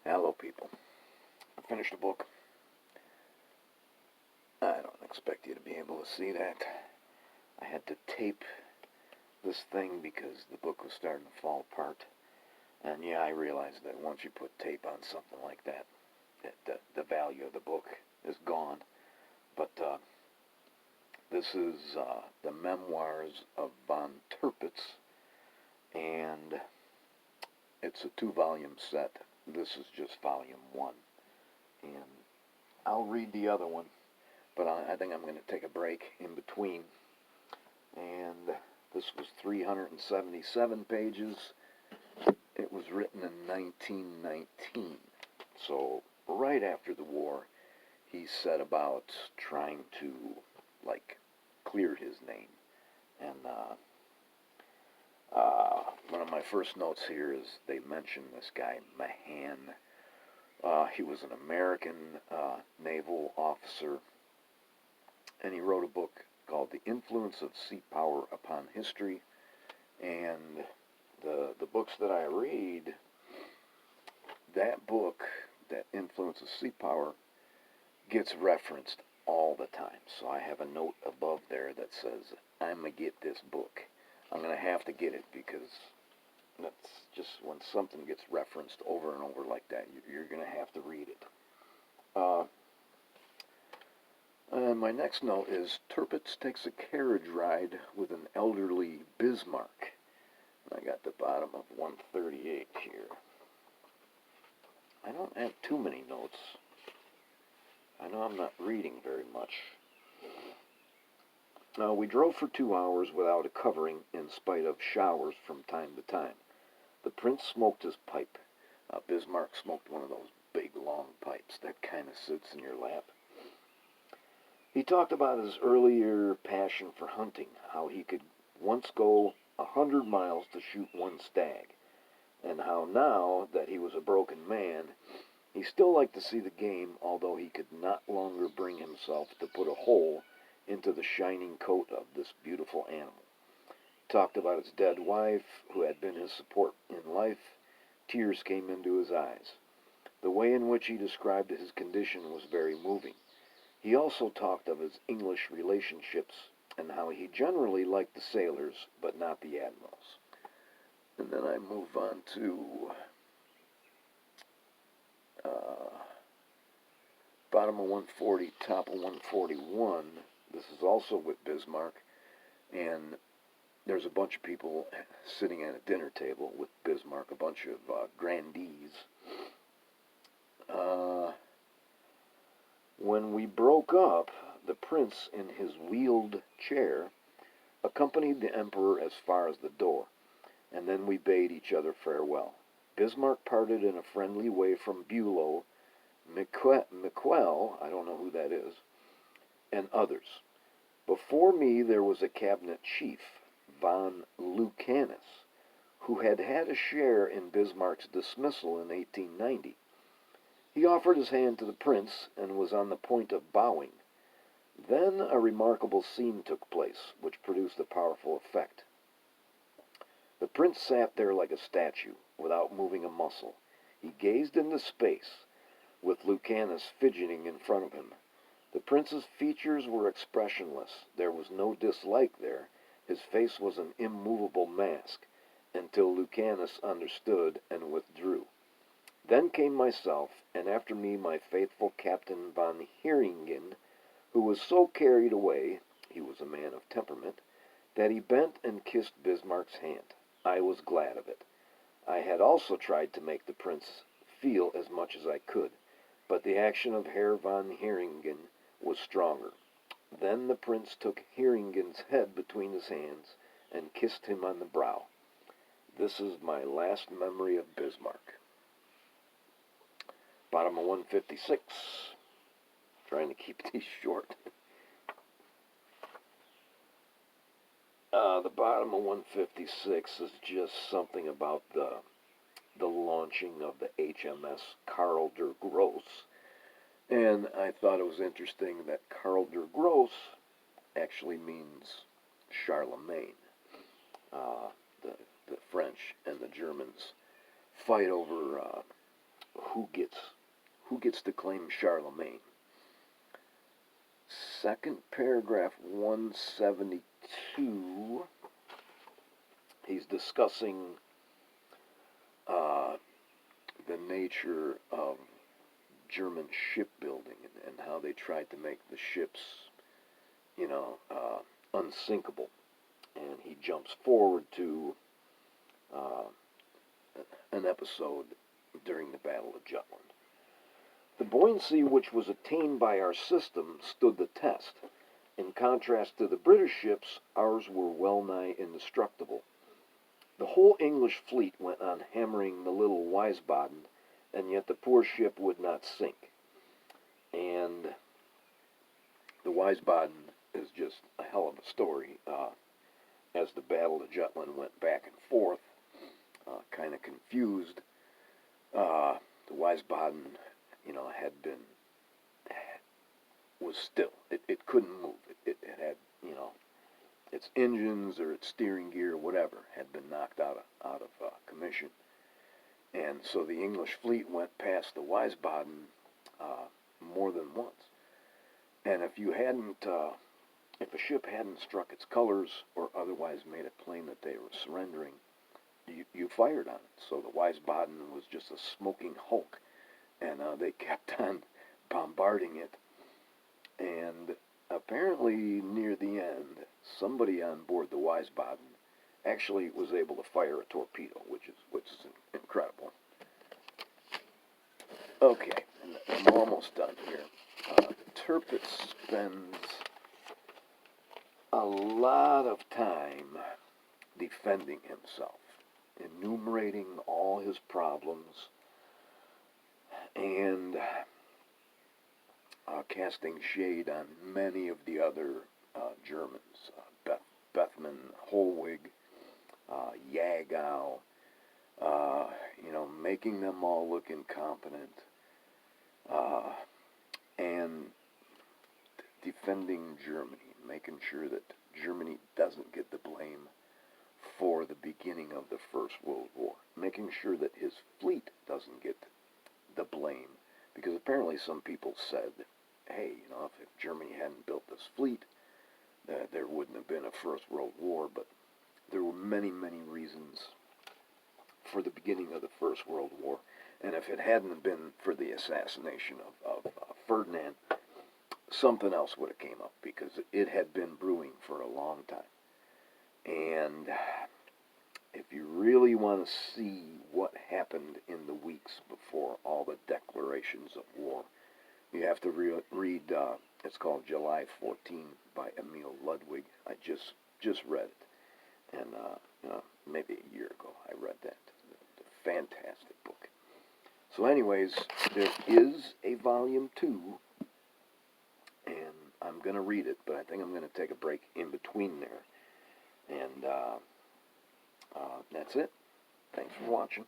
Hello, people. I finished a book. I don't expect you to be able to see that. I had to tape this thing because the book was starting to fall apart. And yeah, I realized that once you put tape on something like that, the value of the book is gone. But this is the Memoirs of von Tirpitz, and it's a 2-volume set. This is just volume 1. And I'll read the other one, but I think I'm going to take a break in between. And this was 377 pages. It was written in 1919. So right after the war, he set about trying to, clear his name. And one of my first notes here is they mention this guy, Mahan. He was an American naval officer, and he wrote a book called The Influence of Sea Power Upon History. And the books that I read, that book, that Influence of Sea Power, gets referenced all the time. So I have a note above there that says, I'm going to get this book. I'm going to have to get it because that's just when something gets referenced over and over like that, you're going to have to read it. And my next note is, Tirpitz takes a carriage ride with an elderly Bismarck. And I got the bottom of 138 here. I don't have too many notes. I know I'm not reading very much. Now, we drove for 2 hours without a covering in spite of showers from time to time. The prince smoked his pipe. Bismarck smoked one of those big, long pipes that kind of sits in your lap. He talked about his earlier passion for hunting, how he could once go 100 miles to shoot one stag, and how now that he was a broken man, he still liked to see the game, although he could not longer bring himself to put a hole into the shining coat of this beautiful animal. He talked about his dead wife, who had been his support in life. Tears came into his eyes. The way in which he described his condition was very moving. He also talked of his English relationships and how he generally liked the sailors, but not the admirals. And then I move on to bottom of 140, top of 141. This is also with Bismarck, and there's a bunch of people sitting at a dinner table with Bismarck, a bunch of grandees. When we broke up, the prince, in his wheeled chair, accompanied the emperor as far as the door, and then we bade each other farewell. Bismarck parted in a friendly way from Bülow, Miquel, I don't know who that is, and others. Before me there was a cabinet chief, von Lucanus, who had had a share in Bismarck's dismissal in 1890. He offered his hand to the prince and was on the point of bowing. Then a remarkable scene took place, which produced a powerful effect. The prince sat there like a statue, without moving a muscle. He gazed into space, with Lucanus fidgeting in front of him. The prince's features were expressionless. There was no dislike there. His face was an immovable mask, until Lucanus understood and withdrew. Then came myself, and after me my faithful Captain von Heeringen, who was so carried away, he was a man of temperament, that he bent and kissed Bismarck's hand. I was glad of it. I had also tried to make the prince feel as much as I could, but the action of Herr von Heeringen was stronger. Then the prince took Heeringen's head between his hands and kissed him on the brow. This is my last memory of Bismarck. Bottom of 156. Trying to keep these short. The bottom of 156 is just something about the launching of the HMS Karl der Gross. And I thought it was interesting that Karl der Gross actually means Charlemagne. The French and the Germans fight over who gets to claim Charlemagne. Second paragraph 172, he's discussing the nature of German shipbuilding and how they tried to make the ships, unsinkable. And he jumps forward to an episode during the Battle of Jutland. The buoyancy which was attained by our system stood the test. In contrast to the British ships, ours were well nigh indestructible. The whole English fleet went on hammering the little Wiesbaden, and yet the poor ship would not sink. And the Wiesbaden is just a hell of a story. As the Battle of Jutland went back and forth, kind of confused, the Wiesbaden, was still. It couldn't move. It had, its engines or its steering gear, whatever, had been knocked out of commission. And so the English fleet went past the Wiesbaden more than once. And if a ship hadn't struck its colors or otherwise made it plain that they were surrendering, you fired on it. So the Wiesbaden was just a smoking hulk, and they kept on bombarding it. And apparently, near the end, somebody on board the Wiesbaden actually was able to fire a torpedo, which is incredible. Okay, I'm almost done here. Tirpitz spends a lot of time defending himself, enumerating all his problems, and casting shade on many of the other Germans, Bethmann, Holwig, Jagow, making them all look incompetent, and defending Germany, making sure that Germany doesn't get the blame for the beginning of the First World War, making sure that his fleet doesn't get the blame, because apparently some people said, hey, if Germany hadn't built this fleet, there wouldn't have been a First World War, but there were many, many reasons for the beginning of the First World War, and if it hadn't been for the assassination of Ferdinand, something else would have came up, because it had been brewing for a long time. And if you really want to see what happened in the weeks before all the declarations of war, you have to read, it's called July 14 by Emil Ludwig. I just read it. And, maybe a year ago I read that. It's a fantastic book. So anyways, there is a volume 2, and I'm going to read it, but I think I'm going to take a break in between there. And that's it. Thanks for watching.